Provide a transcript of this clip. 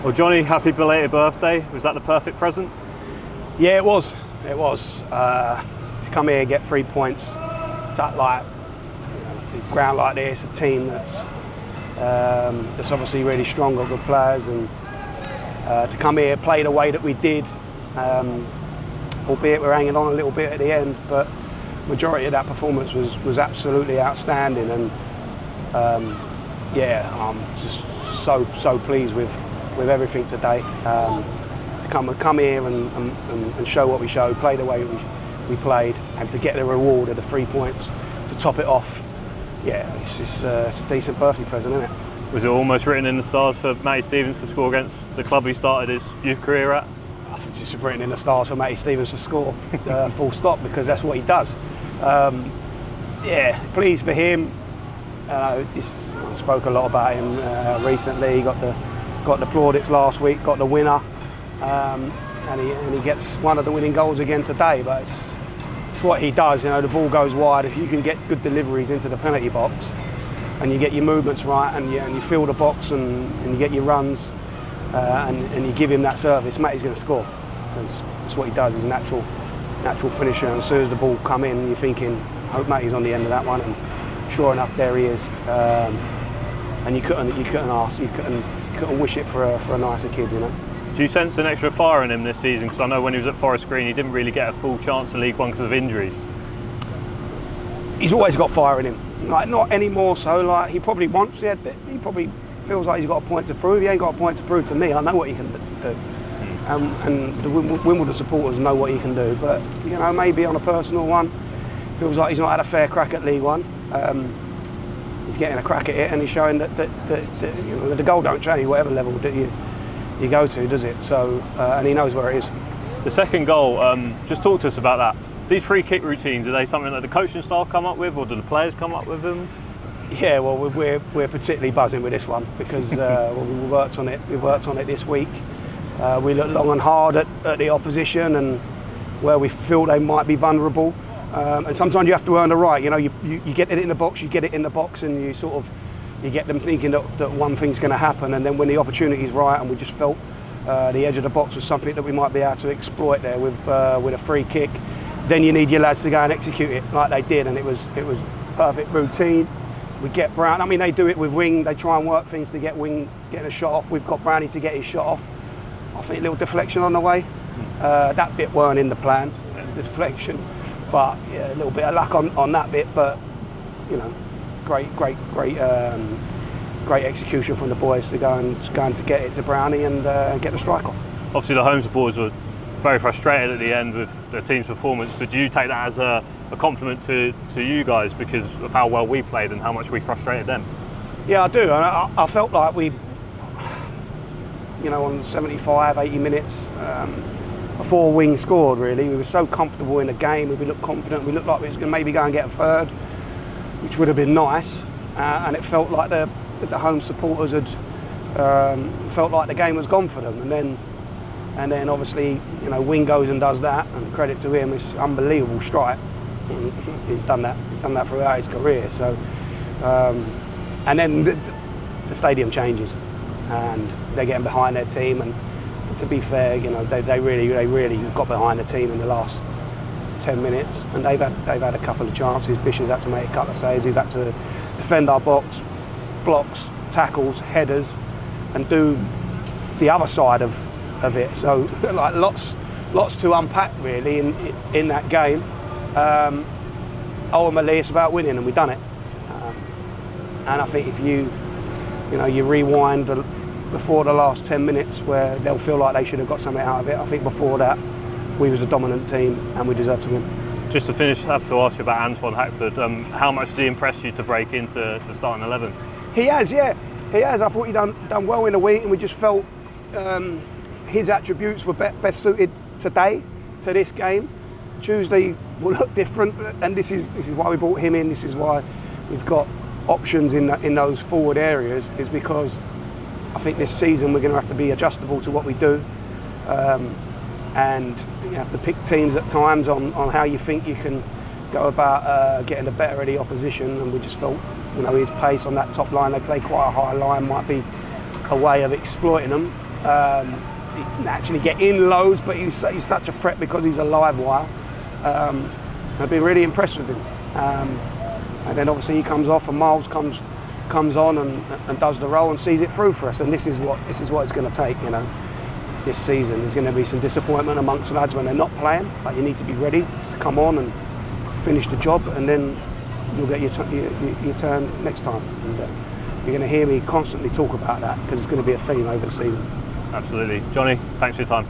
Well, Johnny, happy belated birthday. Was that the perfect present? Yeah, it was. It was. To come here, get 3 points, to ground like this, a team that's obviously really strong, got good players, and to come here, play the way that we did, albeit we're hanging on a little bit at the end, but majority of that performance was absolutely outstanding, and I'm just so pleased with everything today. To come here and show what we showed, play the way we played, and to get the reward of the 3 points to top it off. Yeah, it's a decent birthday present, isn't it? Was it almost written in the stars for Matty Stevens to score against the club he started his youth career at? I think it's written in the stars for Matty Stevens to score, full stop, because that's what he does. Pleased for him. I spoke a lot about him recently. He got the plaudits last week, got the winner, and he gets one of the winning goals again today. But it's what he does. The ball goes wide. If you can get good deliveries into the penalty box, and you get your movements right, and you fill the box, and you get your runs, and you give him that service, Matty's going to score. Because that's what he does. He's a natural finisher. And as soon as the ball come in, you're thinking, I hope Matty's on the end of that one. And sure enough, there he is. And you couldn't wish it for a nicer kid, Do you sense an extra fire in him this season? Because I know when he was at Forest Green, he didn't really get a full chance in League One because of injuries. He's always got fire in him. Not anymore so. He probably wants it. He probably feels like he's got a point to prove. He ain't got a point to prove to me. I know what he can do. And the Wimbledon supporters know what he can do. But, maybe on a personal one, feels like he's not had a fair crack at League One. He's getting a crack at it, and he's showing that the goal don't change whatever level that you go to, does it? So, and he knows where it is. The second goal, just talk to us about that. These free kick routines, are they something that the coaching staff come up with, or do the players come up with them? Yeah, well, we're particularly buzzing with this one because we worked on it. We worked on it this week. We looked long and hard at the opposition and where we feel they might be vulnerable. And sometimes you have to earn the right. You get it in the box, and you get them thinking that one thing's going to happen, and then when the opportunity's right, and we just felt the edge of the box was something that we might be able to exploit there with a free kick, then you need your lads to go and execute it like they did, and it was perfect routine. We get Brown. I mean, they do it with Wing. They try and work things to get Wing getting a shot off. We've got Brownie to get his shot off. I think a little deflection on the way. That bit weren't in the plan, the deflection. But yeah, a little bit of luck on that bit. But great execution from the boys to go and get it to Brownie and get the strike off. Obviously, the home supporters were very frustrated at the end with the team's performance. But do you take that as a compliment to you guys because of how well we played and how much we frustrated them? Yeah, I do. And I felt like we, on 75, 80 minutes. Before Wing scored, really, we were so comfortable in the game. We looked confident. We looked like we was going to maybe go and get a third, which would have been nice. And it felt like the home supporters had felt like the game was gone for them. And then obviously, Wing goes and does that. And credit to him, it's an unbelievable strike. He's done that. He's done that throughout his career. So, and then the stadium changes, and they're getting behind their team. And to be fair, they really got behind the team in the last 10 minutes, and they've had a couple of chances. Bishop's had to make a couple of saves. We've had to defend our box, blocks, tackles, headers, and do the other side of it. So lots to unpack really in that game. Ultimately, it's about winning, and we've done it. And I think if you rewind before the last 10 minutes where they'll feel like they should have got something out of it. I think before that, we was a dominant team and we deserved to win. Just to finish, I have to ask you about Antoine Hackford. How much has he impressed you to break into the starting 11? He has, yeah. He has. I thought he done well in the week, and we just felt his attributes were best suited today to this game. Tuesday will look different, and this is why we brought him in. This is why we've got options in those forward areas, is because I think this season we're going to have to be adjustable to what we do, and you have to pick teams at times on how you think you can go about getting the better of the opposition. And we just felt, his pace on that top line, they play quite a high line, might be a way of exploiting them. He can actually get in loads, but he's such a threat because he's a live wire. I've been really impressed with him. And then obviously he comes off, and Miles comes on and does the role and sees it through for us. And this is what it's going to take, you know. This season there's going to be some disappointment amongst lads when they're not playing, but you need to be ready to come on and finish the job, and then you'll get your turn next time. And you're going to hear me constantly talk about that because it's going to be a theme over the season. Absolutely. Johnny, thanks for your time.